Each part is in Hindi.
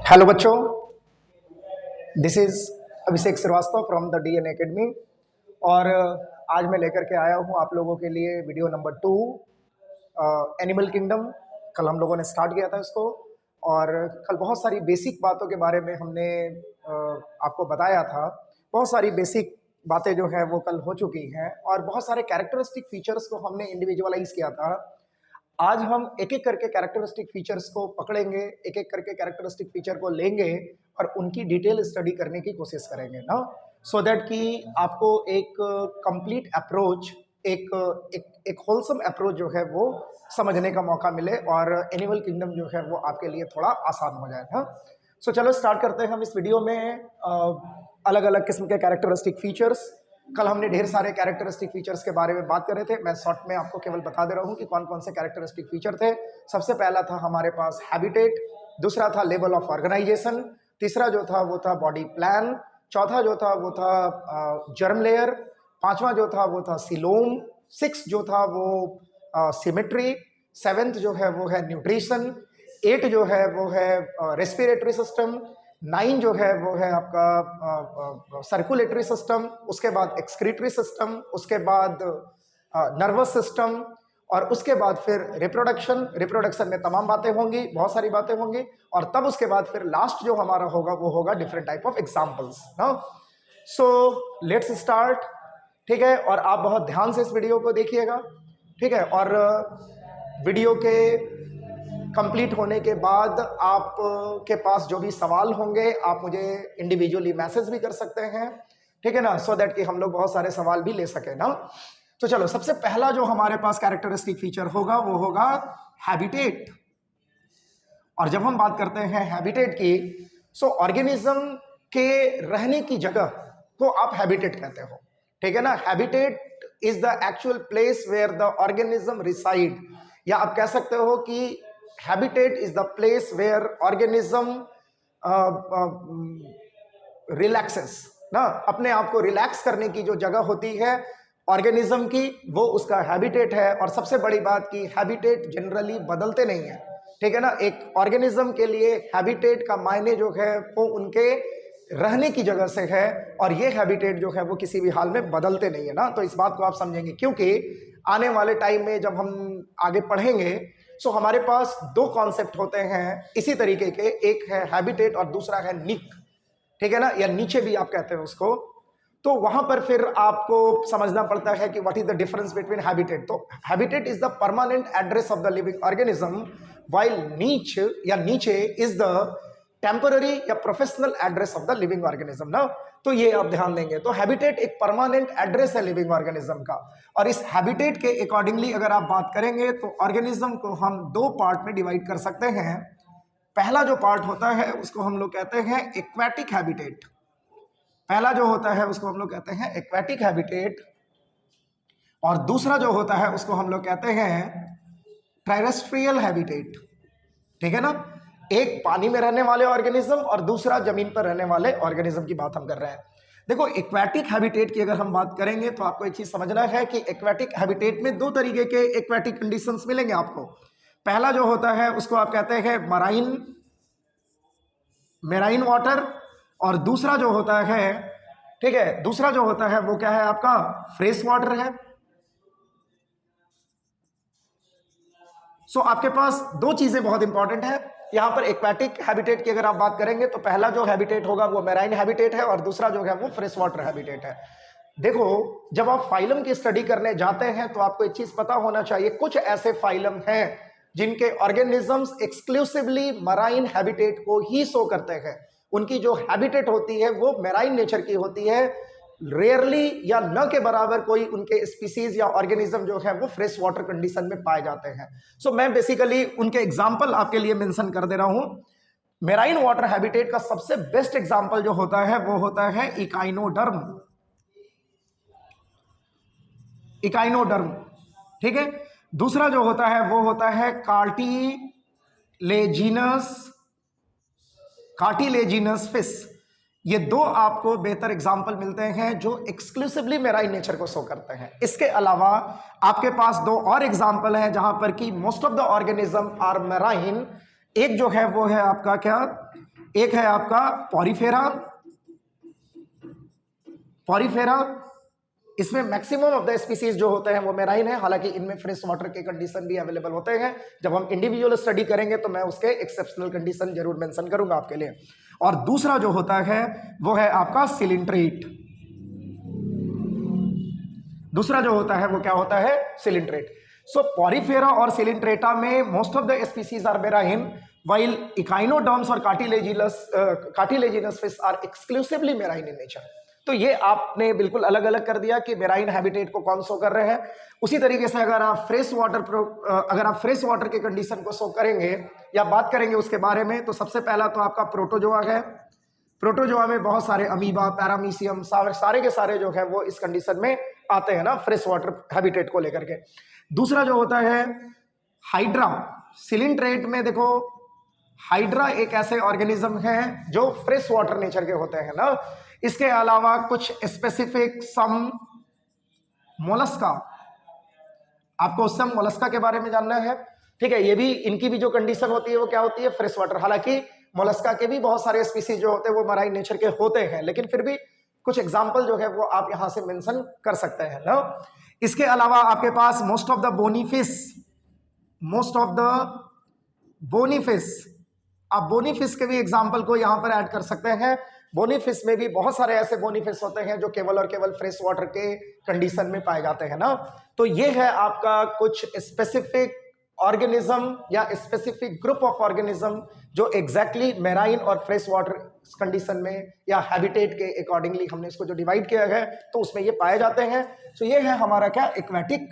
हेलो बच्चों, this is Abhishek Srivastava from the DN academy. और आज मैं लेकर के आया हूँ आप लोगों के लिए वीडियो नंबर 2, एनिमल किंगडम। कल हम लोगों ने स्टार्ट किया था इसको, और कल बहुत सारी बेसिक बातों के बारे में हमने आपको बताया था। बहुत सारी बेसिक बातें जो है वो कल हो चुकी हैं, और बहुत सारे कैरेक्टरिस्टिक फीचर्स को हमने इंडिविजुअलाइज किया था। आज हम एक एक करके कैरेक्टरिस्टिक फीचर्स को पकड़ेंगे, एक एक करके कैरेक्टरिस्टिक फीचर को लेंगे और उनकी डिटेल स्टडी करने की कोशिश करेंगे ना, सो दैट कि आपको एक कंप्लीट अप्रोच, एक एक एक होलसम अप्रोच जो है वो समझने का मौका मिले, और एनिमल किंगडम जो है वो आपके लिए थोड़ा आसान हो जाए ना। सो चलो स्टार्ट करते हैं हम इस वीडियो में अलग अलग किस्म के कैरेक्टरिस्टिक फीचर्स। कल हमने ढेर सारे कैरेक्टरिस्टिक फीचर्स के बारे में बात कर रहे थे। मैं शॉर्ट में आपको केवल बता दे रहा हूँ कि कौन कौन से कैरेक्टरिस्टिक फीचर थे। सबसे पहला था हमारे पास हैबिटेट, दूसरा था लेवल ऑफ ऑर्गेनाइजेशन, तीसरा जो था वो था बॉडी प्लान, चौथा जो था वो था जर्म लेयर, पांचवा जो था वो था सिलोम, सिक्स जो था वो सिमेट्री, सेवेंथ जो है वो है न्यूट्रिशन, 8 जो है वो है रेस्पिरेटरी सिस्टम, 9 जो है वो है आपका सर्कुलेटरी सिस्टम, उसके बाद एक्सक्रीटरी सिस्टम, उसके बाद नर्वस सिस्टम, और उसके बाद फिर रिप्रोडक्शन में तमाम बातें होंगी, बहुत सारी बातें होंगी, और तब उसके बाद फिर लास्ट जो हमारा होगा वो होगा डिफरेंट टाइप ऑफ एग्जाम्पल्स ना। सो लेट्स स्टार्ट, ठीक है। और आप बहुत ध्यान से इस वीडियो को देखिएगा, ठीक है। और वीडियो के कंप्लीट होने के बाद आप के पास जो भी सवाल होंगे आप मुझे इंडिविजुअली मैसेज भी कर सकते हैं, ठीक है ना, सो दैट कि हम लोग बहुत सारे सवाल भी ले सके ना। तो चलो, सबसे पहला जो हमारे पास कैरेक्टरिस्टिक फीचर होगा वो होगा हैबिटेट। और जब हम बात करते हैं हैबिटेट की, सो ऑर्गेनिज्म के रहने की जगह को आप हैबिटेट कहते हो, ठीक है ना। Habitat is the actual place where the organism reside, या आप कह सकते हो कि habitat is the place where organism relaxes ना, अपने आप को रिलैक्स करने की जो जगह होती है ऑर्गेनिज्म की, वो उसका हैबिटेट है। और सबसे बड़ी बात कि हैबिटेट जनरली बदलते नहीं है, ठीक है ना। एक ऑर्गेनिज्म के लिए हैबिटेट का मायने जो है वो उनके रहने की जगह से है, और ये हैबिटेट जो है वो किसी भी हाल में बदलते नहीं है ना। तो इस बात को आप समझेंगे, क्योंकि आने वाले टाइम में जब हम आगे पढ़ेंगे, सो हमारे पास दो कॉन्सेप्ट होते हैं इसी तरीके के, एक है हैबिटेट और दूसरा है निक, ठीक है ना, या नीचे भी आप कहते हैं उसको। तो वहां पर फिर आपको समझना पड़ता है कि what is the difference between habitat. तो habitat is the permanent address of the living organism, while niche या नीचे इज द टेम्पररी या professional address of the living organism ना। तो ये आप ध्यान देंगे। तो हैबिटेट एक परमानेंट एड्रेस है लिविंग ऑर्गेनिज्म का, और इस हैबिटेट के अकॉर्डिंगली अगर आप बात करेंगे तो ऑर्गेनिज्म को हम दो पार्ट में डिवाइड कर सकते हैं। पहला जो पार्ट होता है उसको हम लोग कहते हैं एक्वेटिक हैबिटेट। पहला जो होता है उसको हम लोग कहते हैं एक्वेटिक हैबिटेट, और दूसरा जो होता है उसको हम लोग कहते हैं टेरेस्ट्रियल हैबिटेट, ठीक है ना। एक पानी में रहने वाले ऑर्गेनिज्म और दूसरा जमीन पर रहने वाले ऑर्गेनिज्म की बात हम कर रहे हैं। देखो, एक्वेटिक हैबिटेट की अगर हम बात करेंगे तो आपको एक चीज समझना है कि एक्वेटिक हैबिटेट में दो तरीके के एक्वेटिक कंडीशंस मिलेंगे आपको। पहला जो होता है उसको आप कहते हैं मेराइन वाटर, और दूसरा जो होता है, ठीक है, दूसरा जो होता है वो क्या है आपका फ्रेश वाटर है। सो आपके पास दो चीजें बहुत इंपॉर्टेंट है यहां पर। एक्वेटिक हैबिटेट की अगर आप बात करेंगे तो पहला जो हैबिटेट होगा वो मेराइन हैबिटेट है, और दूसरा जो है वो फ्रेश वाटर हैबिटेट है। देखो, जब आप फाइलम की स्टडी करने जाते हैं तो आपको एक चीज पता होना चाहिए, कुछ ऐसे फाइलम हैं जिनके ऑर्गेनिजम्स एक्सक्लूसिवली मराइन हैबिटेट को ही शो करते हैं। उनकी जो हैबिटेट होती है वो मैराइन नेचर की होती है। रेयरली या न के बराबर कोई उनके स्पीसीज या ऑर्गेनिज्म जो है वो फ्रेश वाटर कंडीशन में पाए जाते हैं। सो मैं बेसिकली उनके एग्जांपल आपके लिए मेंशन कर दे रहा हूं। मैराइन वाटर हैबिटेट का सबसे बेस्ट एग्जांपल जो होता है वो होता है इकाइनोडर्म, इकाइनोडर्म, ठीक है। दूसरा जो होता है वो होता है कार्टिलेजिनस फिश। ये दो आपको बेहतर एग्जाम्पल मिलते हैं जो एक्सक्लूसिवली मैराइन नेचर को शो करते हैं। इसके अलावा आपके पास दो और एग्जाम्पल हैं जहां पर कि most of the organism are marine. एक जो है वो है आपका क्या, एक है आपका पॉरीफेरा। पॉरीफेरा इसमें मैक्सिमम ऑफ द स्पीसीज जो होते हैं वो मेराइन है, हालांकि इनमें फ्रेश वाटर के कंडीशन भी अवेलेबल होते हैं। जब हम इंडिविजुअल स्टडी करेंगे तो मैं उसके एक्सेप्शनल कंडीशन जरूर मेंशन करूंगा आपके लिए। और दूसरा जो होता है वो है आपका सिलिंट्रेट। दूसरा जो होता है वो क्या होता है? सिलिंट्रेट। सो पॉरीफेरा और सिलिंट्रेटा में most of the species are marine, while echinoderms और cartilaginous fish are exclusively marine in nature. तो ये आपने बिल्कुल अलग अलग कर दिया कि मेराइन हैबिटेट को कौन शो कर रहे हैं। उसी तरीके से अगर आप फ्रेश वाटर के कंडीशन को शो करेंगे या बात करेंगे उसके बारे में, तो सबसे पहला तो आपका प्रोटोजोआ है। प्रोटोजोआ में बहुत सारे अमीबा, पैरामीशियम, सारे के सारे जो है वो इस कंडीशन में आते हैं ना, फ्रेश वाटर हैबिटेट को लेकर के। दूसरा जो होता है हाइड्रा। सिलिंट्रेट में देखो, हाइड्रा एक ऐसे ऑर्गेनिज्म है जो फ्रेश वाटर नेचर के होते हैं ना। इसके अलावा कुछ स्पेसिफिक सम मोलस्का, आपको सम मोलस्का के बारे में जानना है, ठीक है। ये भी, इनकी भी जो कंडीशन होती है वो क्या होती है? Fresh water. हालांकि मोलस्का के भी बहुत सारे स्पीसीज जो होते हैं वो मराइन नेचर के होते हैं, लेकिन फिर भी कुछ एग्जाम्पल जो है वो आप यहां से मेंशन कर सकते हैं ना। इसके अलावा आपके पास मोस्ट ऑफ द बोनीफिश, आप बोनीफिश के भी एग्जाम्पल को यहां पर ऐड कर सकते हैं। बोनीफिश में भी बहुत सारे ऐसे बोनीफिश होते हैं जो केवल और केवल फ्रेश वाटर के कंडीशन में पाए जाते हैं ना। तो ये है आपका कुछ स्पेसिफिक ऑर्गेनिज्म या स्पेसिफिक ग्रुप ऑफ ऑर्गेनिज्म जो एग्जैक्टली मेराइन और फ्रेश वाटर कंडीशन में या हैबिटेट के अकॉर्डिंगली हमने इसको जो डिवाइड किया है तो उसमें ये पाए जाते हैं। तो ये है हमारा क्या? एक्वेटिक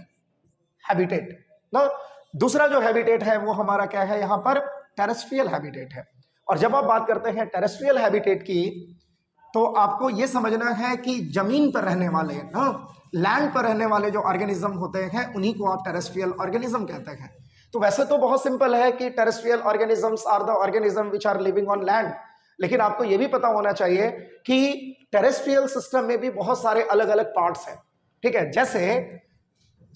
हैबिटेट ना। दूसरा जो हैबिटेट है वो हमारा क्या है? यहाँ पर टेरेस्ट्रियल हैबिटेट है। और जब आप बात करते हैं टेरेस्ट्रियल हैबिटेट की, तो आपको ये समझना है कि जमीन पर रहने वाले ना, लैंड पर रहने वाले जो ऑर्गेनिज्म होते हैं उन्हीं को आप टेरेस्ट्रियल ऑर्गेनिज्म कहते हैं। तो वैसे तो बहुत सिंपल है कि terrestrial organisms are the organism which are living on land, लेकिन आपको यह भी पता होना चाहिए कि टेरेस्ट्रियल सिस्टम में भी बहुत सारे अलग अलग पार्ट्स हैं, ठीक है। जैसे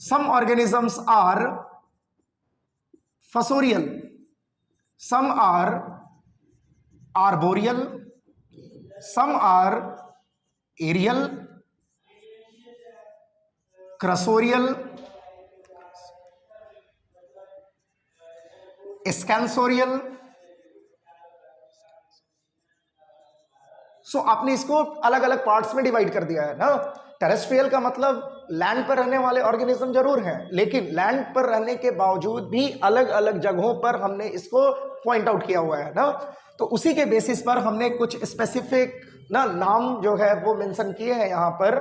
some organisms are fossorial, some are arboreal, some are aerial, cursorial, scansorial. So आपने इसको अलग अलग पार्ट्स में डिवाइड कर दिया है ना। टेरेस्ट्रियल का मतलब लैंड पर रहने वाले ऑर्गेनिज्म जरूर हैं, लेकिन लैंड पर रहने के बावजूद भी अलग अलग जगहों पर हमने इसको पॉइंट आउट किया हुआ है ना। तो उसी के बेसिस पर हमने कुछ स्पेसिफिक ना नाम जो है वो मेंशन किए हैं यहाँ पर।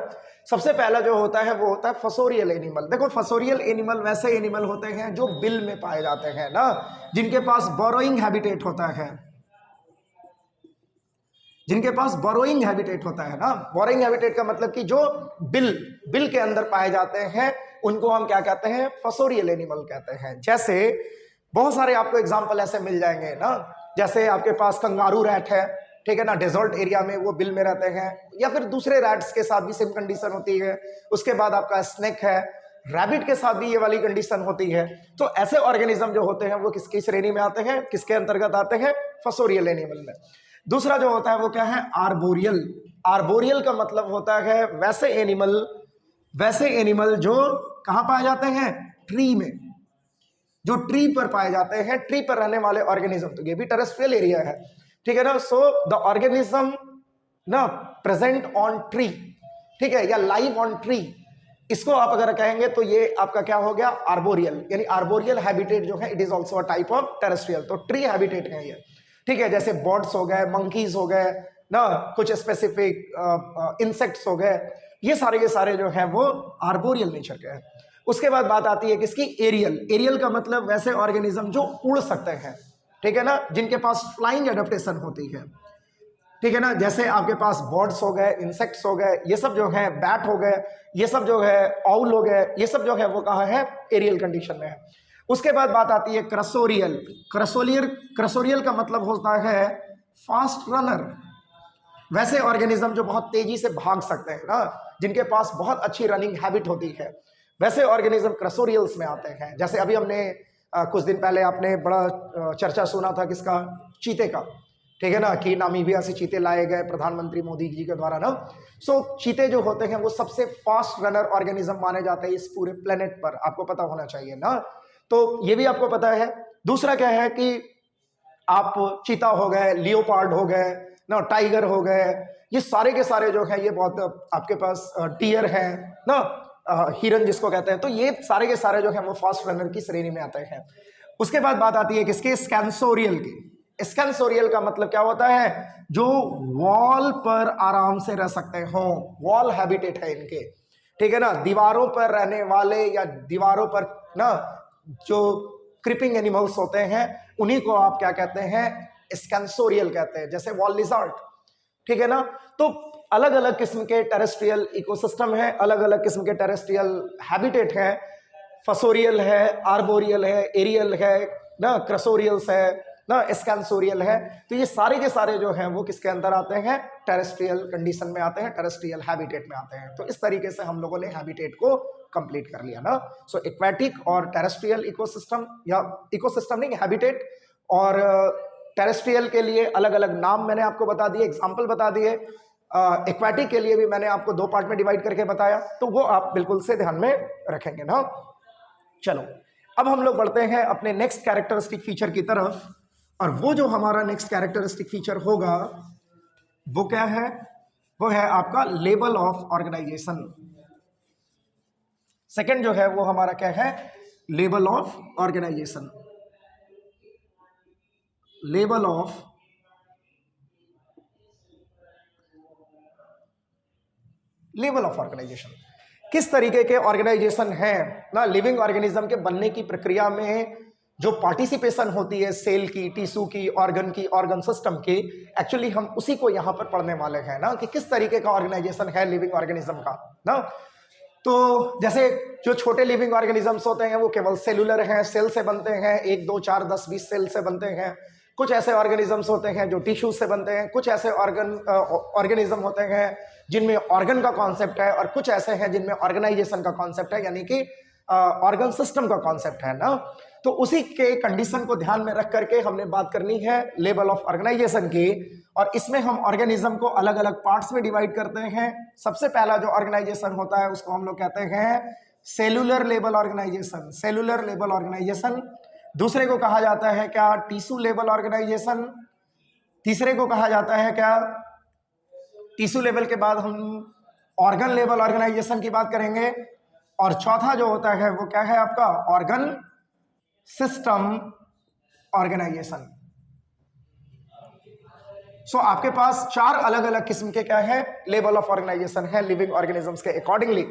सबसे पहला जो होता है वो होता है फसोरियल एनिमल। देखो, फसोरियल एनिमल वैसे एनिमल होते हैं जो बिल में पाए जाते हैं ना, जिनके पास बोरोइंग हैबिटेट होता है, जिनके पास बोरोइंग हैबिटेट होता है ना। बोरोइंग हैबिटेट का मतलब कि जो बिल के अंदर पाए जाते हैं उनको हम क्या कहते हैं? फसोरियल एनिमल कहते हैं। जैसे बहुत सारे आपको एग्जांपल ऐसे मिल जाएंगे ना, जैसे आपके पास कंगारू रैट है, ठीक है ना, डेजर्ट एरिया में वो बिल में रहते हैं, या फिर दूसरे रैट्स के साथ भी सेम कंडीशन होती है। उसके बाद आपका स्नेक है, रैबिट के साथ भी ये वाली कंडीशन होती है। तो ऐसे ऑर्गेनिज्म जो होते हैं वो किसकी श्रेणी में आते हैं, किसके अंतर्गत आते हैं? फसोरियल एनिमल में। दूसरा जो होता है वो क्या है? आर्बोरियल। आर्बोरियल का मतलब होता है वैसे एनिमल जो कहां पाए जाते हैं? ट्री में, जो ट्री पर पाए जाते हैं, ट्री पर रहने वाले ऑर्गेनिज्म। तो ये भी टेरेस्ट्रियल एरिया है, ठीक है ना। सो द ऑर्गेनिज्म ना प्रेजेंट ऑन ट्री, ठीक है, या लाइव ऑन ट्री, इसको आप अगर कहेंगे तो ये आपका क्या हो गया? आर्बोरियल। यानी आर्बोरियल हैबिटेट जो है it is also a type of terrestrial. तो ट्री हैबिटेट है ये, ठीक है। जैसे बर्ड्स हो गए, मंकीज हो गए ना, कुछ स्पेसिफिक इंसेक्ट्स हो गए, ये सारे के सारे जो है वो आर्बोरियल नेचर के हैं। उसके बाद बात आती है किसकी? एरियल। एरियल का मतलब वैसे ऑर्गेनिज्म जो उड़ सकते हैं, ठीक है ना, जिनके पास फ्लाइंग एडेप्टेशन होती है, ठीक है ना। जैसे आपके पास बर्ड्स हो गए, इंसेक्ट्स हो गए, ये सब जो है, बैट हो गए, ये सब जो है, ऑल हो गए, ये सब जो है वो कहाँ है? एरियल कंडीशन में है। उसके बाद बात आती है क्रसोरियल। क्रसोरियल का मतलब होता है फास्ट रनर। वैसे ऑर्गेनिज्म जो बहुत तेजी से भाग सकते हैं ना, जिनके पास बहुत अच्छी रनिंग हैबिट होती है, वैसे ऑर्गेनिज्म क्रसोरियल्स में आते हैं। जैसे अभी हमने कुछ दिन पहले आपने बड़ा चर्चा सुना था किसका? चीते का। ठीक है ना, कि नामीबिया से चीते लाए गए प्रधानमंत्री मोदी जी के द्वारा ना। सो चीते जो होते हैं वो सबसे फास्ट रनर ऑर्गेनिज्म माने जाते हैं इस पूरे प्लेनेट पर, आपको पता होना चाहिए ना। तो ये भी आपको पता है। दूसरा क्या है कि आप चीता हो गए, लियोपार्ड हो गए ना, टाइगर हो गए, ये सारे के सारे जो है ये बहुत आपके पास टियर है ना, हिरन जिसको कहते हैं, तो ये सारे के सारे जो है वो फास्ट रनर की श्रेणी में आते हैं। उसके बाद बात आती है किसके, स्कैंसोरियल की। स्कैंसोरियल का मतलब क्या होता है, जो वॉल पर आराम से रह सकते हो, वॉल हैबिटेट है इनके, ठीक है ना, दीवारों पर रहने वाले या दीवारों पर ना जो क्रिपिंग एनिमल्स होते हैं उन्हीं को आप क्या कहते हैं, स्कैंसोरियल कहते हैं, जैसे वॉल लिजर्ड, ठीक है ना। तो अलग अलग किस्म के टेरेस्ट्रियल इकोसिस्टम है, अलग अलग किस्म के टेरेस्ट्रियल हैबिटेट है, फसोरियल है, आर्बोरियल है, एरियल है ना, क्रसोरियल्स है ना, स्कैंसोरियल है। तो ये सारे के सारे जो हैं वो किसके अंदर आते हैं, टेरेस्ट्रियल कंडीशन में आते हैं, टेरेस्ट्रियल हैबिटेट में आते हैं। तो इस तरीके से हम लोगों ने हैबिटेट को कंप्लीट कर लिया ना। सो एक्वेटिक और टेरेस्ट्रियल इकोसिस्टम, या इकोसिस्टम नहीं, हैबिटेट। और टेरेस्ट्रियल के लिए अलग अलग नाम मैंने आपको बता दिए, एग्जाम्पल बता दिए। एक्वेटिक के लिए भी मैंने आपको 2 पार्ट में डिवाइड करके बताया, तो वो आप बिल्कुल से ध्यान में रखेंगे ना। चलो अब हम लोग बढ़ते हैं अपने नेक्स्ट कैरेक्टरिस्टिक फीचर की तरफ, और वो जो हमारा नेक्स्ट कैरेक्टरिस्टिक फीचर होगा वो क्या है, वो है आपका लेवल ऑफ ऑर्गेनाइजेशन। सेकंड जो है वो हमारा क्या है, level of organization. Level of organization, किस तरीके के ऑर्गेनाइजेशन है ना, लिविंग ऑर्गेनिज्म के बनने की प्रक्रिया में जो पार्टिसिपेशन होती है सेल की, टिश्यू की, ऑर्गन सिस्टम की, एक्चुअली हम उसी को यहां पर पढ़ने वाले हैं ना, कि किस तरीके का ऑर्गेनाइजेशन है लिविंग ऑर्गेनिज्म का ना। तो जैसे जो छोटे लिविंग ऑर्गेनिजम्स होते हैं वो केवल सेलुलर हैं, सेल से बनते हैं, 1 2 4 10 20 सेल से बनते हैं। कुछ ऐसे ऑर्गेनिजम्स होते हैं जो टिश्यू से बनते हैं, कुछ ऐसे ऑर्गेनिज्म होते हैं जिनमें ऑर्गन का कॉन्सेप्ट है, और कुछ ऐसे हैं जिनमें ऑर्गेनाइजेशन का कॉन्सेप्ट है, यानी कि ऑर्गन सिस्टम का कॉन्सेप्ट है ना। तो उसी के कंडीशन को ध्यान में रख करके हमने बात करनी है लेवल ऑफ ऑर्गेनाइजेशन की, और इसमें हम ऑर्गेनिज्म को अलग अलग पार्ट्स में डिवाइड करते हैं। सबसे पहला जो ऑर्गेनाइजेशन होता है उसको हम लोग कहते हैं cellular level organization, cellular level organization. दूसरे को कहा जाता है क्या, टिश्यू लेवल ऑर्गेनाइजेशन। तीसरे को कहा जाता है क्या, टिश्यू लेवल के बाद हम ऑर्गन लेवल ऑर्गेनाइजेशन की बात करेंगे, और चौथा जो होता है वो क्या है आपका, ऑर्गन सिस्टम ऑर्गेनाइजेशन। सो आपके पास 4 अलग अलग किस्म के क्या है, लेवल ऑफ ऑर्गेनाइजेशन है लिविंग ऑर्गेनिजम्स के accordingly.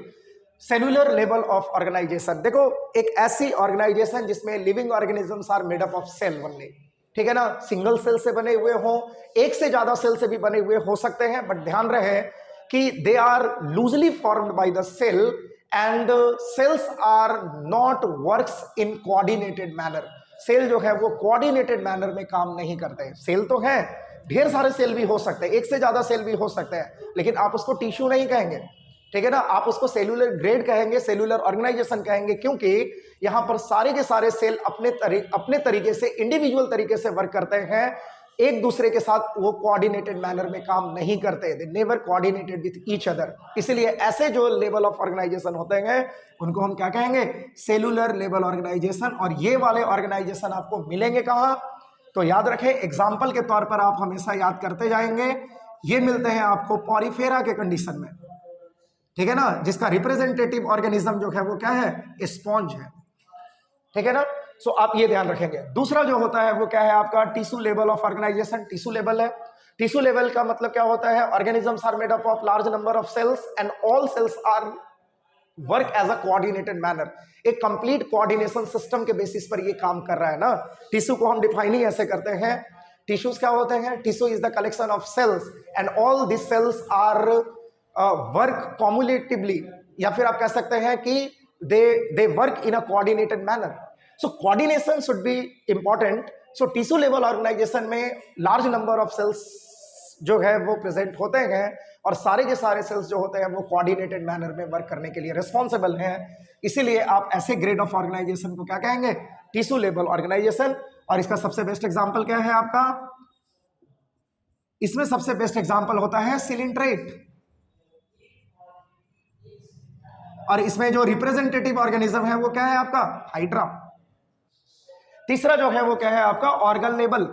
Cellular level of organization, देखो एक ऐसी ऑर्गेनाइजेशन जिसमें living organisms are made up of cell only, ठीक है ना, सिंगल सेल से बने हुए हों, एक से ज्यादा सेल से भी बने हुए हो सकते हैं, बट ध्यान रहे कि they are loosely formed by the cell, and cells are not works in coordinated manner. Cell जो है वो कोऑर्डिनेटेड मैनर में काम नहीं करते। सेल तो है, ढेर सारे सेल भी हो सकते हैं, एक से ज्यादा सेल भी हो सकते हैं, लेकिन आप उसको टिश्यू नहीं कहेंगे, ठीक है ना, आप उसको सेलुलर ग्रेड कहेंगे, सेलुलर ऑर्गेनाइजेशन कहेंगे, क्योंकि यहां पर सारे के सारे सेल अपने तरीके से, इंडिविजुअल तरीके से वर्क करते हैं, एक दूसरे के साथ वो कोऑर्डिनेटेड मैनर में काम नहीं करते, they never coordinated with each other. इसलिए ऐसे जो लेवल ऑफ ऑर्गेनाइजेशन होते हैं उनको हम क्या कहेंगे, सेलुलर लेवल ऑर्गेनाइजेशन। और ये वाले ऑर्गेनाइजेशन आपको मिलेंगे कहां, तो याद रखें, एग्जाम्पल के तौर पर आप हमेशा याद करते जाएंगे, ये मिलते हैं आपको पॉरीफेरा के कंडीशन में, ठीक है ना, जिसका रिप्रेजेंटेटिव ऑर्गेनिज्म जो है वो क्या है, स्पॉन्ज है, ठीक है ना। सो आप ये ध्यान रखेंगे। दूसरा जो होता है वो क्या है आपका, tissue level of organization. Tissue level है, टिश्यू लेवल का मतलब क्या होता है, organisms are made up of large number of cells and all cells are work as a coordinated manner. एक कंप्लीट कोऑर्डिनेशन सिस्टम के बेसिस पर ये काम कर रहा है ना। टिश्यू को हम डिफाइन ही ऐसे करते हैं, टिश्यूज क्या होते हैं, tissue is the collection of cells and all this cells are work cumulatively, या फिर आप कह सकते हैं कि they work in a coordinated manner. So coordination should be important. So tissue level organisation में लार्ज नंबर ऑफ सेल्स जो है वो प्रेजेंट होते हैं, और सारे के सारे सेल्स जो होते हैं वो कोऑर्डिनेटेड मैनर में वर्क करने के लिए रिस्पॉन्सिबल हैं। इसीलिए आप ऐसे ग्रेड ऑफ ऑर्गेनाइजेशन को क्या कहेंगे, टिश्यू लेवल ऑर्गेनाइजेशन। और इसका सबसे बेस्ट एग्जांपल क्या है आपका, इसमें सबसे बेस्ट एग्जांपल होता है सिलिंट्रेट, और इसमें जो रिप्रेजेंटेटिव ऑर्गेनिज्म है वो क्या है आपका हाइड्रा। तीसरा जो है वो क्या है आपका ऑर्गन लेवल।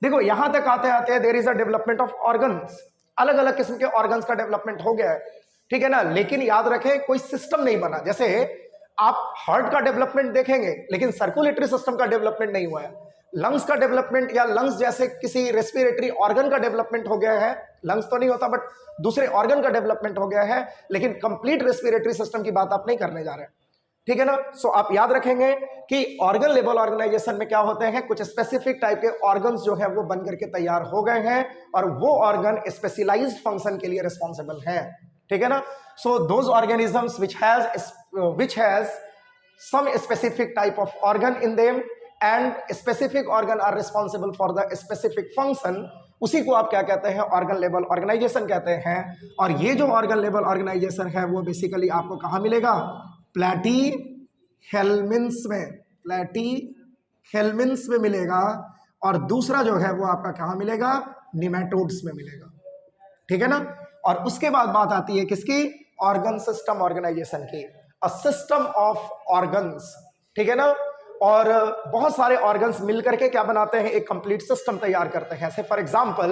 देखो यहां तक आते आते there is a development of organs, अलग अलग किस्म के ऑर्गन्स का डेवलपमेंट हो गया है, ठीक है ना। लेकिन याद रखें कोई सिस्टम नहीं बना। जैसे आप हार्ट का डेवलपमेंट देखेंगे लेकिन सर्कुलेटरी सिस्टम का डेवलपमेंट नहीं हुआ है। लंग्स का डेवलपमेंट या लंग्स जैसे किसी रेस्पिरेटरी ऑर्गन का डेवलपमेंट हो गया है, लंग्स तो नहीं होता बट दूसरे ऑर्गन का डेवलपमेंट हो गया है, लेकिन कंप्लीट रेस्पिरेटरी सिस्टम की बात आप नहीं करने जा रहे हैं, ठीक है ना। सो आप याद रखेंगे कि ऑर्गन लेवल ऑर्गेनाइजेशन में क्या होते हैं, कुछ स्पेसिफिक टाइप के ऑर्गन्स जो है वो बन करके तैयार हो गए हैं और वो ऑर्गन स्पेशलाइज्ड फंक्शन के लिए रिस्पॉन्सिबल है, ठीक है ना। So those organisms which has some specific type of organ in them and specific organ are responsible for the specific function, उसी को आप क्या कहते हैं ऑर्गन लेवल ऑर्गेनाइजेशन कहते हैं। और ये जो ऑर्गन लेवल ऑर्गेनाइजेशन है वो बेसिकली आपको कहाँ मिलेगा, प्लेटी हेल्मिन्स में मिलेगा, और दूसरा जो है वो आपका कहाँ मिलेगा, निमेटोड्स में मिलेगा, ठीक है ना। और उसके बाद बात आती है किसकी, ऑर्गन सिस्टम ऑर्गेनाइजेशन की, अ सिस्टम ऑफ ऑर्गन्स, ठीक है ना। और बहुत सारे ऑर्गन्स मिलकर के क्या बनाते हैं, एक कंप्लीट सिस्टम तैयार करते हैं। ऐसे फॉर एग्जांपल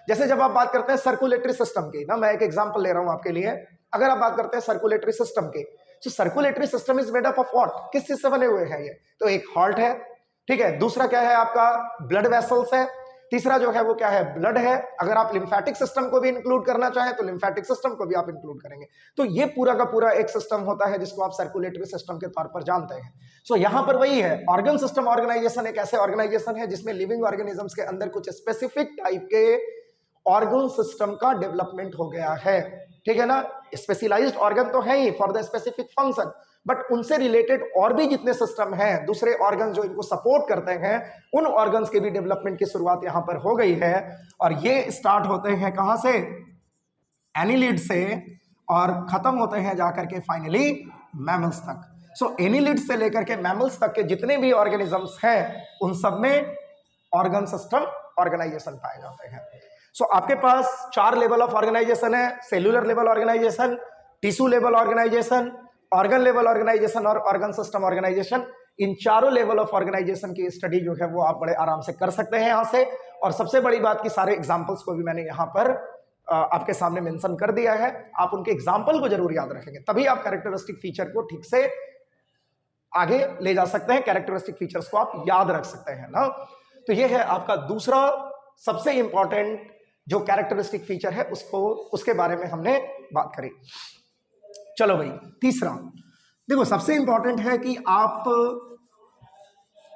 जैसे जब आप बात करते हैं सर्कुलेटरी सिस्टम की ना, मैं एक एग्जांपल ले रहा हूं आपके लिए। अगर आप बात करते हैं सर्कुलेटरी सिस्टम की, तो circulatory system is made up of what, किस चीज से बने हुए हैं ये, तो एक हार्ट है, ठीक है, दूसरा क्या है आपका ब्लड वेसल्स है, तीसरा जो है वो क्या है ब्लड है। अगर आप लिम्फेटिक सिस्टम को भी इंक्लूड करना चाहें तो लिम्फेटिक सिस्टम को भी आप इंक्लूड करेंगे। तो ये पूरा का पूरा एक सिस्टम होता है जिसको आप सर्कुलेटरी सिस्टम के तौर पर जानते हैं। सो यहां पर वही है, ऑर्गन सिस्टम ऑर्गेनाइजेशन एक ऐसे ऑर्गेनाइजेशन है जिसमें लिविंग ऑर्गेनिजम्स के अंदर कुछ स्पेसिफिक टाइप के ऑर्गन सिस्टम का डेवलपमेंट हो गया है, ठीक है ना। स्पेशलाइज्ड ऑर्गन तो है ही for the specific function, but उनसे रिलेटेड और भी जितने सिस्टम हैं, दूसरे ऑर्गन जो इनको सपोर्ट करते हैं, उन ऑर्गन्स के भी डेवलपमेंट की शुरुआत यहां पर हो गई है। और ये स्टार्ट होते हैं कहां से, एनिलिड से, और खत्म होते हैं जाकर के फाइनली मैमल्स तक। सो एनिलिड से लेकर के मैमल्स तक के जितने भी ऑर्गेनिजम्स हैं उन सब में ऑर्गन सिस्टम ऑर्गेनाइजेशन पाए जाते हैं। सो आपके पास 4 लेवल ऑफ ऑर्गेनाइजेशन है, cellular level organization, tissue level organization, organ level organization और ऑर्गन सिस्टम ऑर्गेनाइजेशन। इन चारों लेवल ऑफ ऑर्गेनाइजेशन की स्टडी जो है वो आप बड़े आराम से कर सकते हैं यहां से। और सबसे बड़ी बात कि सारे एग्जांपल्स को भी मैंने यहां पर आपके सामने मेंशन कर दिया है। आप उनके एग्जांपल को जरूर याद रखेंगे, तभी आप कैरेक्टरिस्टिक फीचर को ठीक से आगे ले जा सकते हैं, कैरेक्टरिस्टिक फीचर्स को आप याद रख सकते हैं ना। तो ये है आपका दूसरा सबसे इंपॉर्टेंट जो कैरेक्टरिस्टिक फीचर है, उसके बारे में हमने बात करी। चलो भाई तीसरा, देखो सबसे इंपॉर्टेंट है कि आप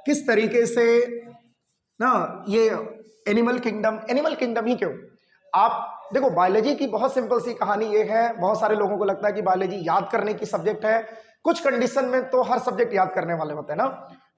किस तरीके से ना ये एनिमल किंगडम ही क्यों, आप देखो बायोलॉजी की बहुत सिंपल सी कहानी ये है। बहुत सारे लोगों को लगता है कि बायोलॉजी याद करने की सब्जेक्ट है, कुछ कंडीशन में तो हर सब्जेक्ट याद करने वाले होते हैं ना,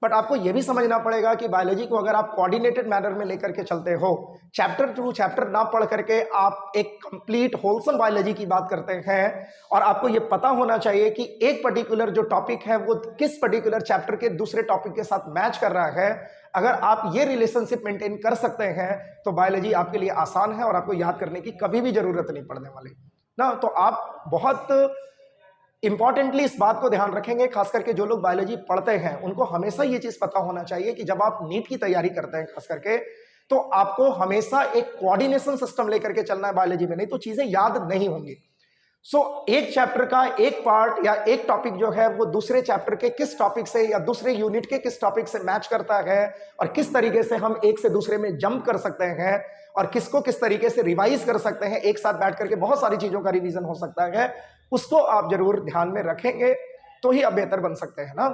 बट आपको यह भी समझना पड़ेगा कि बायोलॉजी को अगर आप कोऑर्डिनेटेड मैनर में लेकर के चलते हो, चैप्टर टू चैप्टर ना पढ़ करके आप एक कंप्लीट होलसम बायोलॉजी की बात करते हैं, और आपको यह पता होना चाहिए कि एक पर्टिकुलर जो टॉपिक है वो किस पर्टिकुलर चैप्टर के दूसरे टॉपिक के साथ मैच कर रहा है। अगर आप ये रिलेशनशिप मेंटेन कर सकते हैं तो बायोलॉजी आपके लिए आसान है और आपको याद करने की कभी भी जरूरत नहीं पड़ने वाली ना। तो आप बहुत इंपॉर्टेंटली इस बात को ध्यान रखेंगे, खास करके जो लोग बायोलॉजी पढ़ते हैं उनको हमेशा ये चीज पता होना चाहिए कि जब आप नीट की तैयारी करते हैं खास करके, तो आपको हमेशा एक कोऑर्डिनेशन सिस्टम लेकर के चलना है बायोलॉजी में, नहीं तो चीजें याद नहीं होंगी। एक चैप्टर का एक पार्ट या एक टॉपिक जो है वो दूसरे चैप्टर के किस टॉपिक से या दूसरे यूनिट के किस टॉपिक से मैच करता है, और किस तरीके से हम एक से दूसरे में जंप कर सकते हैं, और किसको किस तरीके से रिवाइज कर सकते हैं, एक साथ बैठ करके बहुत सारी चीजों का रिवीजन हो सकता है, उसको आप जरूर ध्यान में रखेंगे तो ही आप बेहतर बन सकते हैं ना।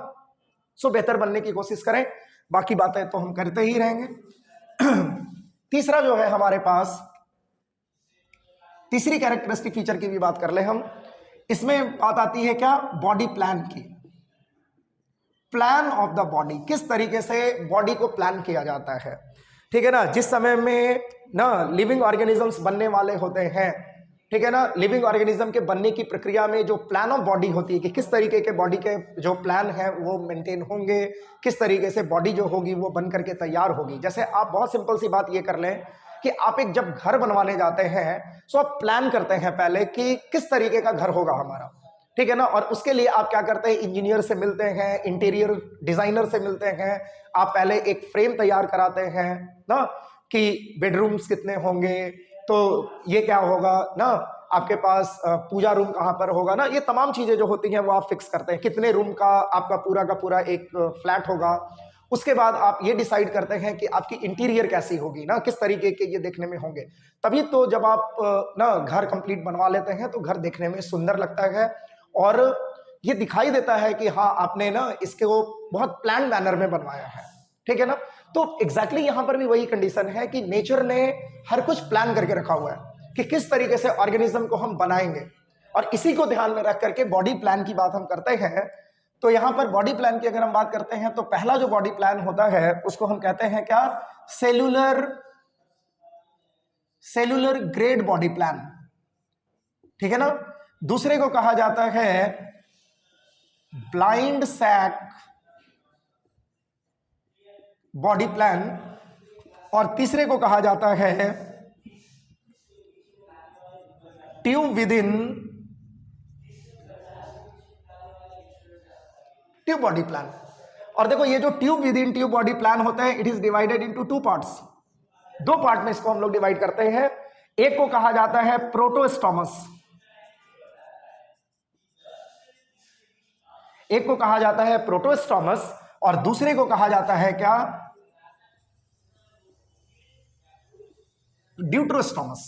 बेहतर बनने की कोशिश करें, बाकी बातें तो हम करते ही रहेंगे। तीसरा जो है हमारे पास, तीसरी कैरेक्टरिस्टिक फीचर की भी बात कर ले हम। इसमें बात आती है क्या, बॉडी प्लान की, प्लान ऑफ द बॉडी, किस तरीके से बॉडी को प्लान किया जाता है, ठीक है ना। जिस समय में ना लिविंग ऑर्गेनिजम्स बनने वाले होते हैं, ठीक है ना, लिविंग ऑर्गेनिज्म के बनने की प्रक्रिया में जो प्लान ऑफ बॉडी होती है कि किस तरीके के बॉडी के जो प्लान है वो मेंटेन होंगे, किस तरीके से बॉडी जो होगी वो बन करके तैयार होगी। जैसे आप बहुत सिंपल सी बात ये कर लें कि आप एक जब घर बनवाने जाते हैं तो आप प्लान करते हैं पहले कि किस तरीके का घर होगा हमारा, ठीक है ना। और उसके लिए आप क्या करते हैं, इंजीनियर से मिलते हैं, इंटीरियर डिजाइनर से मिलते हैं, आप पहले एक फ्रेम तैयार कराते हैं ना कि बेडरूम्स कितने होंगे, तो ये क्या होगा ना, आपके पास पूजा रूम कहाँ पर होगा ना, ये तमाम चीजें जो होती हैं वो आप फिक्स करते हैं, कितने रूम का आपका पूरा एक फ्लैट होगा। उसके बाद आप ये डिसाइड करते हैं कि आपकी इंटीरियर कैसी होगी ना, किस तरीके के ये देखने में होंगे। तभी तो जब आप ना घर कंप्लीट बनवा लेते हैं तो घर देखने में सुंदर लगता है और ये दिखाई देता है कि हाँ आपने ना इसको बहुत प्लान मैनर में बनवाया है, ठीक है ना। तो एग्जैक्टली यहां पर भी वही कंडीशन है कि नेचर ने हर कुछ प्लान करके रखा हुआ है कि किस तरीके से ऑर्गेनिज्म को हम बनाएंगे, और इसी को ध्यान में रख करके बॉडी प्लान की बात हम करते हैं। तो यहां पर बॉडी प्लान की अगर हम बात करते हैं तो पहला जो बॉडी प्लान होता है उसको हम कहते हैं क्या, सेलुलर ग्रेड बॉडी प्लान, ठीक है ना। दूसरे को कहा जाता है ब्लाइंड सैक बॉडी प्लान, और तीसरे को कहा जाता है tube with in tube body plan. और देखो ये जो tube with in tube body plan होता है, it is divided into two parts, दो पार्ट में इसको हम लोग डिवाइड करते हैं। एक को कहा जाता है प्रोटोस्टोमस, एक को कहा जाता है प्रोटोस्टोमस और दूसरे को कहा जाता है क्या, ड्यूट्रोस्टोमस।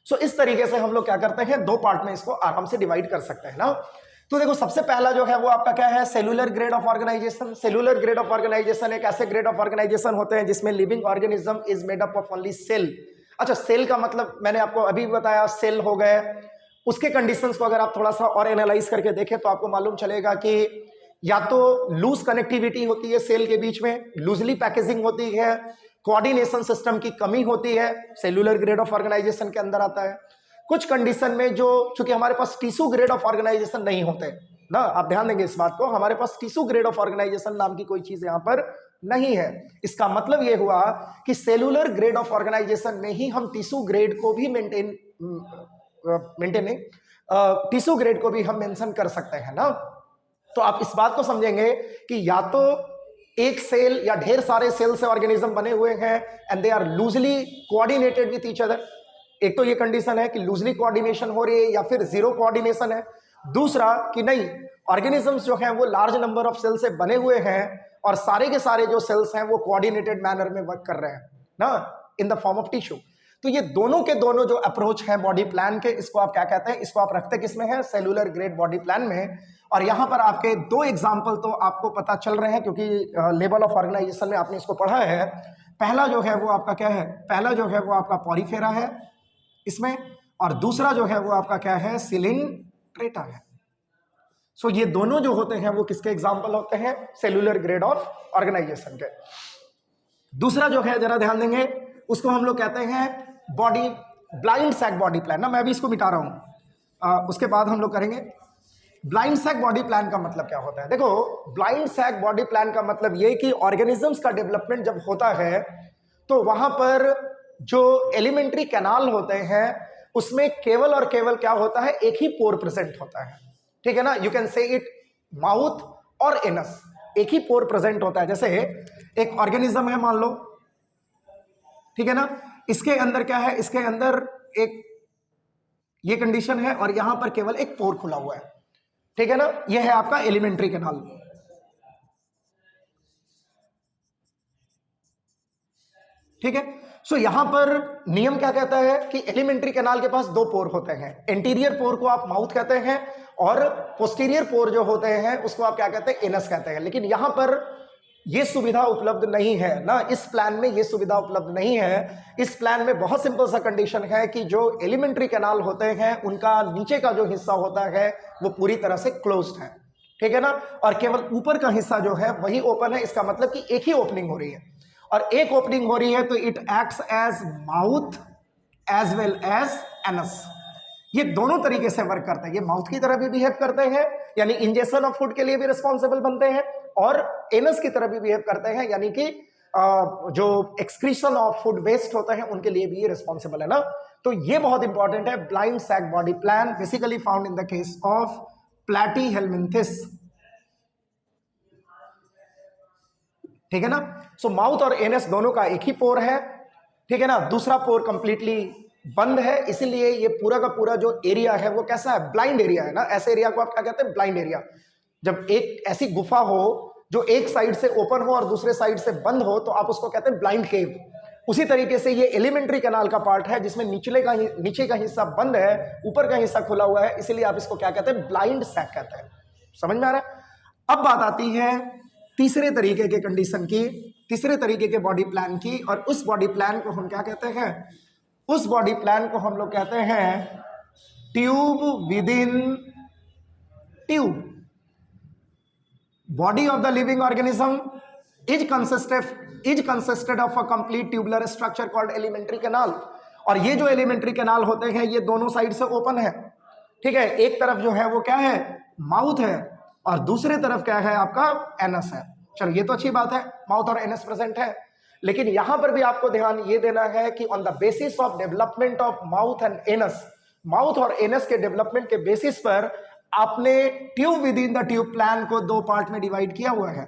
सो इस तरीके से हम लोग क्या करते हैं, दो पार्ट में इसको आराम से डिवाइड कर सकते हैं ना। तो देखो सबसे पहला जो है वो आपका क्या है, cellular grade of organization. Cellular grade of organization एक ऐसे ग्रेड ऑफ ऑर्गेनाइजेशन होते हैं जिसमें living organism is made up of only cell. अच्छा, सेल का मतलब मैंने आपको अभी बताया, सेल हो गए। उसके कंडीशंस को अगर आप थोड़ा सा और एनालाइज करके देखें तो आपको मालूम चलेगा कि या तो लूज कनेक्टिविटी होती है सेल के बीच में, लूजली पैकेजिंग होती है, कोऑर्डिनेशन सिस्टम की कमी होती है, सेलुलर ग्रेड ऑफ ऑर्गेनाइजेशन के अंदर आता है। कुछ कंडीशन में जो, चूंकि हमारे पास टिश्यू ग्रेड ऑफ ऑर्गेनाइजेशन नहीं होते ना, आप ध्यान देंगे इस बात को, हमारे पास टिश्यू ग्रेड ऑफ ऑर्गेनाइजेशन नाम की कोई चीज यहां पर नहीं है। इसका मतलब यह हुआ कि सेलुलर ग्रेड ऑफ ऑर्गेनाइजेशन में ही हम टिश्यू ग्रेड को भी टिश्यू ग्रेड को भी हम मेंशन कर सकते हैं ना। तो आप इस बात को समझेंगे कि या तो एक सेल या ढेर सारे सेल से ऑर्गेनिज्म बने हुए हैं and they are loosely coordinated with each other, एक तो ये कंडीशन है कि लूजली कोऑर्डिनेशन हो रही है या फिर जीरो कोऑर्डिनेशन है। दूसरा कि नहीं, ऑर्गेनिजम्स जो हैं वो लार्ज नंबर ऑफ सेल से बने हुए हैं और सारे के सारे जो सेल्स हैं वो कोऑर्डिनेटेड मैनर में वर्क कर रहे हैं ना, in the form of tissue. तो ये दोनों के दोनों जो अप्रोच है बॉडी प्लान के, इसको आप क्या कहते हैं, इसको आप रखते किसमें है, सेलुलर ग्रेड बॉडी प्लान में। और यहां पर आपके दो एग्जाम्पल तो आपको पता चल रहे हैं क्योंकि लेवल ऑफ ऑर्गेनाइजेशन में आपने इसको पढ़ा है। पहला जो है वो आपका क्या है, पहला जो है वो आपका पॉरीफेरा है इसमें, और दूसरा जो है वो आपका क्या है, सिलिंड्रेटा है। सो ये दोनों जो होते हैं वो किसके एग्जाम्पल होते हैं, सेलुलर ग्रेड ऑफ ऑर्गेनाइजेशन के। दूसरा जो है जरा ध्यान देंगे, उसको हम लोग कहते हैं body blind sac body plan ना, मैं अभी इसको मिटा रहा हूं, उसके बाद हम लोग करेंगे। ब्लाइंड सैक बॉडी प्लान का मतलब क्या होता है, देखो ब्लाइंड सैक बॉडी प्लान का मतलब ये कि ऑर्गेनिजम्स का डेवलपमेंट जब होता है तो वहां पर जो एलिमेंट्री कैनाल होते हैं उसमें केवल और केवल क्या होता है, एक ही पोर प्रेजेंट होता है, ठीक है ना। You can say it mouth और एनस, एक ही पोर प्रेजेंट होता है। जैसे एक ऑर्गेनिज्म है मान लो, ठीक है ना, इसके अंदर क्या है, इसके अंदर एक ये कंडीशन है और यहां पर केवल एक पोर खुला हुआ है, ठीक है ना, ये है आपका एलिमेंट्री कैनाल, ठीक है। सो यहां पर नियम क्या कहता है कि एलिमेंट्री कैनाल के पास दो पोर होते हैं, एंटीरियर पोर को आप माउथ कहते हैं और पोस्टीरियर पोर जो होते हैं उसको आप क्या कहते हैं, एनस कहते हैं। लेकिन यहां पर ये सुविधा उपलब्ध नहीं है ना, इस प्लान में ये सुविधा उपलब्ध नहीं है। इस प्लान में बहुत सिंपल सा कंडीशन है कि जो एलिमेंट्री कैनाल होते हैं उनका नीचे का जो हिस्सा होता है वो पूरी तरह से क्लोज्ड है, ठीक है ना, और केवल ऊपर का हिस्सा जो है वही ओपन है। इसका मतलब कि एक ही ओपनिंग हो रही है, और एक ओपनिंग हो रही है तो it acts as mouth as well as anus. ये दोनों तरीके से वर्क करते हैं, ये माउथ की तरह भी बिहेव करते हैं यानी इंजेक्शन ऑफ फूड के लिए भी रिस्पॉन्सिबल बनते हैं, और एनस की तरह भी बिहेव करते हैं यानी कि जो एक्सक्रीशन ऑफ फूड वेस्ट होता है उनके लिए भी ये रिस्पॉन्सिबल है ना। तो ये बहुत इंपॉर्टेंट है। Blind sac body plan basically found in the case of platyhelminthes, ठीक है ना। सो माउथ और एनस दोनों का एक ही पोर है, ठीक है ना। दूसरा पोर कंप्लीटली बंद है, इसीलिए ये पूरा का पूरा जो एरिया है वो कैसा है, ब्लाइंड एरिया है ना। ऐसे एरिया को आप क्या कहते हैं, ब्लाइंड एरिया। जब एक ऐसी गुफा हो जो एक साइड से ओपन हो और दूसरे साइड से बंद हो तो आप उसको कहते हैं ब्लाइंड केव। उसी तरीके से ये एलिमेंट्री कैनाल का पार्ट है जिसमें नीचे का हिस्सा बंद है, ऊपर का हिस्सा खुला हुआ है, इसीलिए आप इसको क्या कहते हैं, ब्लाइंड सैक कहते हैं। समझ में आ रहा है। अब बात आती है तीसरे तरीके के कंडीशन की, तीसरे तरीके के बॉडी प्लान की, और उस बॉडी प्लान को हम क्या कहते हैं, उस बॉडी प्लान को हम लोग कहते हैं tube with in tube. Body of the living organism is consisted of a complete tubular structure called alimentary canal. और ये जो एलिमेंट्री कैनाल होते हैं ये दोनों साइड से ओपन है, ठीक है। एक तरफ जो है वो क्या है, माउथ है, और दूसरे तरफ क्या है, आपका एनस है। चलो ये तो अच्छी बात है, माउथ और एनस प्रेजेंट है। लेकिन यहां पर भी आपको ध्यान ये देना है कि on the basis of development of mouth and anus, mouth और एनस के डेवलपमेंट के बेसिस पर आपने tube with in the tube plan को दो पार्ट में डिवाइड किया हुआ है,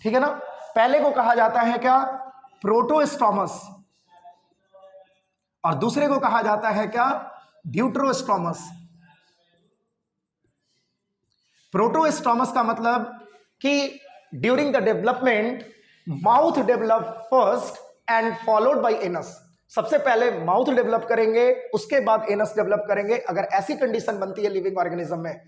ठीक है ना। पहले को कहा जाता है क्या, प्रोटोस्टोमस, और दूसरे को कहा जाता है क्या, ड्यूट्रोस्टोमस। प्रोटोस्टोमस का मतलब कि during the development mouth develop first and followed by anus. सबसे पहले माउथ डेवलप करेंगे, उसके बाद एनस डेवलप करेंगे। अगर ऐसी कंडीशन बनती है लिविंग ऑर्गेनिज्म में,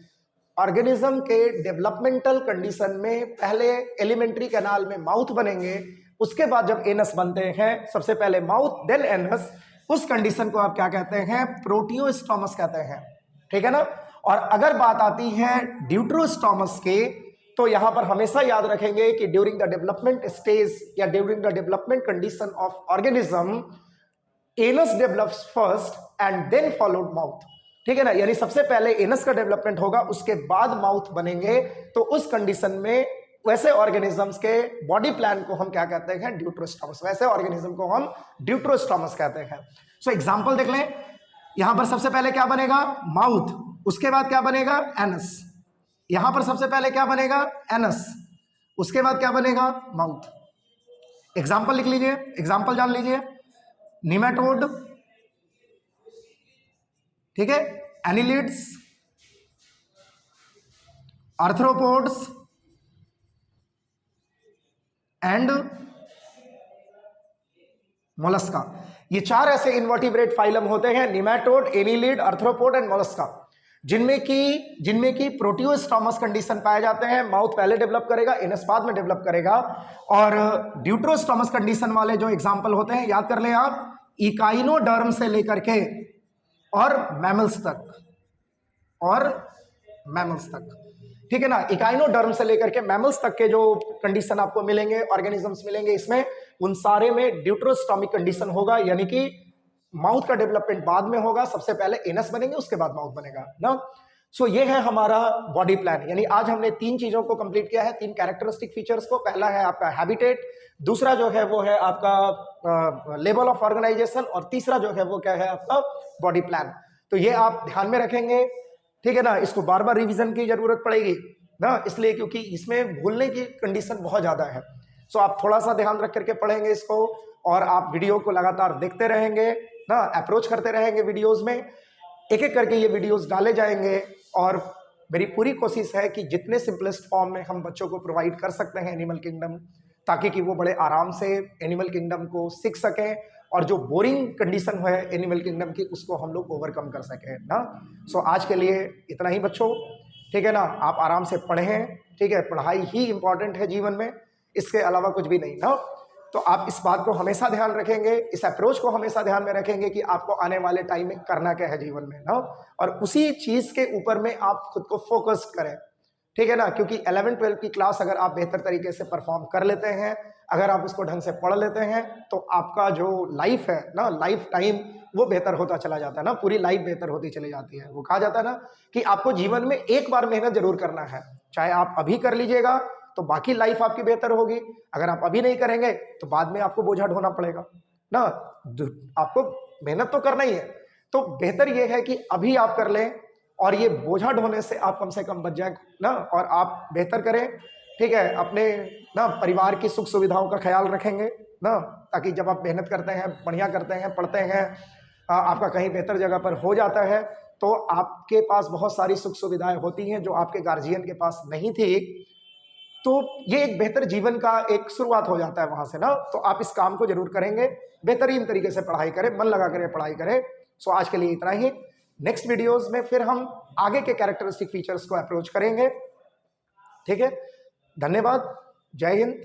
ऑर्गेनिज्म के डेवलपमेंटल कंडीशन में पहले एलिमेंट्री कैनाल में माउथ बनेंगे, उसके बाद जब एनस बनते हैं, सबसे पहले माउथ देन एनस, उस कंडीशन को आप क्या कहते हैं, प्रोटियोस्टोमस कहते हैं, ठीक है ना। और अगर बात आती है ड्यूट्रोस्टोमस के, तो यहां पर हमेशा याद रखेंगे कि ड्यूरिंग द डेवलपमेंट स्टेज या during the development condition of organism anus develops first and then followed mouth, ठीक है ना। यानी सबसे पहले एनस का डेवलपमेंट होगा, उसके बाद माउथ बनेंगे। तो उस कंडीशन में वैसे ऑर्गेनिजम्स के बॉडी प्लान को हम क्या कहते हैं, ड्यूट्रोस्टोमस। वैसे ऑर्गेनिज्म को हम ड्यूट्रोस्टोमस कहते हैं। सो एग्जांपल देख लें, यहां पर सबसे पहले क्या बनेगा, माउथ, उसके बाद क्या बनेगा, एनस। यहां पर सबसे पहले क्या बनेगा, एनस, उसके बाद क्या बनेगा, माउथ। एग्जांपल लिख लीजिए, एग्जांपल जान लीजिए, निमेटोड, ठीक है, एनिलिड्स, आर्थ्रोपोड्स एंड मोलस्का। ये चार ऐसे इन्वर्टिब्रेट फाइलम होते हैं, nematode, annelid, arthropod and Mollusca, जिनमें की प्रोटियोस्टोमस कंडीशन पाए जाते हैं। माउथ पहले डेवलप करेगा, एनस बाद में डेवलप करेगा। और ड्यूट्रोस्टोमस कंडीशन वाले जो एग्जांपल होते हैं याद कर लें आप, इकाइनोडर्म से लेकर के और मैमल्स तक, ठीक है ना। इकाइनोडर्म से लेकर के मैमल्स तक के जो कंडीशन आपको मिलेंगे, ऑर्गेनिजम्स मिलेंगे, इसमें उन सारे में ड्यूट्रोस्टोमिक कंडीशन होगा, यानी कि माउथ का डेवलपमेंट बाद में होगा, सबसे पहले एनस बनेंगे, उसके बाद माउथ बनेगा ना। सो ये है हमारा बॉडी प्लान। यानी आज हमने तीन चीजों को कंप्लीट किया है, तीन कैरेक्टरिस्टिक फीचर्स को। पहला है आपका हैबिटेट, दूसरा जो है वो है आपका लेवल ऑफ ऑर्गेनाइजेशन, और तीसरा जो है वो क्या है, आपका बॉडी प्लान। तो ये आप ध्यान में रखेंगे, ठीक है ना। इसको बार बार रिवीजन की जरूरत पड़ेगी ना, इसलिए क्योंकि इसमें भूलने की कंडीशन बहुत ज्यादा है। सो आप थोड़ा सा ध्यान रख करके पढ़ेंगे इसको, और आप वीडियो को लगातार देखते रहेंगे ना, अप्रोच करते रहेंगे वीडियोस में, एक एक करके ये वीडियोस डाले जाएंगे। और मेरी पूरी कोशिश है कि जितने सिंपलेस्ट फॉर्म में हम बच्चों को प्रोवाइड कर सकते हैं एनिमल किंगडम, ताकि कि वो बड़े आराम से एनिमल किंगडम को सीख सकें, और जो बोरिंग कंडीशन है एनिमल किंगडम की उसको हम लोग ओवरकम कर सकें ना। सो आज के लिए इतना ही बच्चों, ठीक है ना। आप आराम से पढ़ें, ठीक है, पढ़ाई ही इंपॉर्टेंट है जीवन में, इसके अलावा कुछ भी नहीं ना। तो आप इस बात को हमेशा ध्यान रखेंगे, इस अप्रोच को हमेशा ध्यान में रखेंगे कि आपको आने वाले टाइम में करना क्या है जीवन में ना, और उसी चीज के ऊपर में आप खुद को फोकस करें, ठीक है ना। क्योंकि 11-12 की क्लास अगर आप बेहतर तरीके से परफॉर्म कर लेते हैं, अगर आप उसको ढंग से पढ़ लेते हैं, तो आपका जो लाइफ है ना, लाइफ टाइम वो बेहतर होता चला जाता है ना, पूरी लाइफ बेहतर होती चली जाती है। वो कहा जाता है ना कि आपको जीवन में एक बार मेहनत जरूर करना है, चाहे आप अभी कर लीजिएगा, तो बाकी लाइफ आपकी बेहतर होगी। अगर आप अभी नहीं करेंगे तो बाद में आपको बोझा ढोना पड़ेगा ना। आपको मेहनत तो करना ही है, तो बेहतर ये है कि अभी आप कर लें और ये बोझा ढोने से कम बच जाए ना, और आप बेहतर करें। ठीक है, अपने ना परिवार की सुख सुविधाओं का ख्याल रखेंगे ना, ताकि जब आप मेहनत करते हैं, बढ़िया करते हैं, पढ़ते हैं, आपका कहीं बेहतर जगह पर हो जाता है, तो आपके पास बहुत सारी सुख सुविधाएं होती हैं जो आपके गार्जियन के पास नहीं थी। तो ये एक बेहतर जीवन का एक शुरुआत हो जाता है वहां से ना। तो आप इस काम को जरूर करेंगे, बेहतरीन तरीके से पढ़ाई करें, मन लगा करें, पढ़ाई करें। सो आज के लिए इतना ही। नेक्स्ट वीडियोस में फिर हम आगे के कैरेक्टरिस्टिक फीचर्स को अप्रोच करेंगे। ठीक है, धन्यवाद, जय हिंद।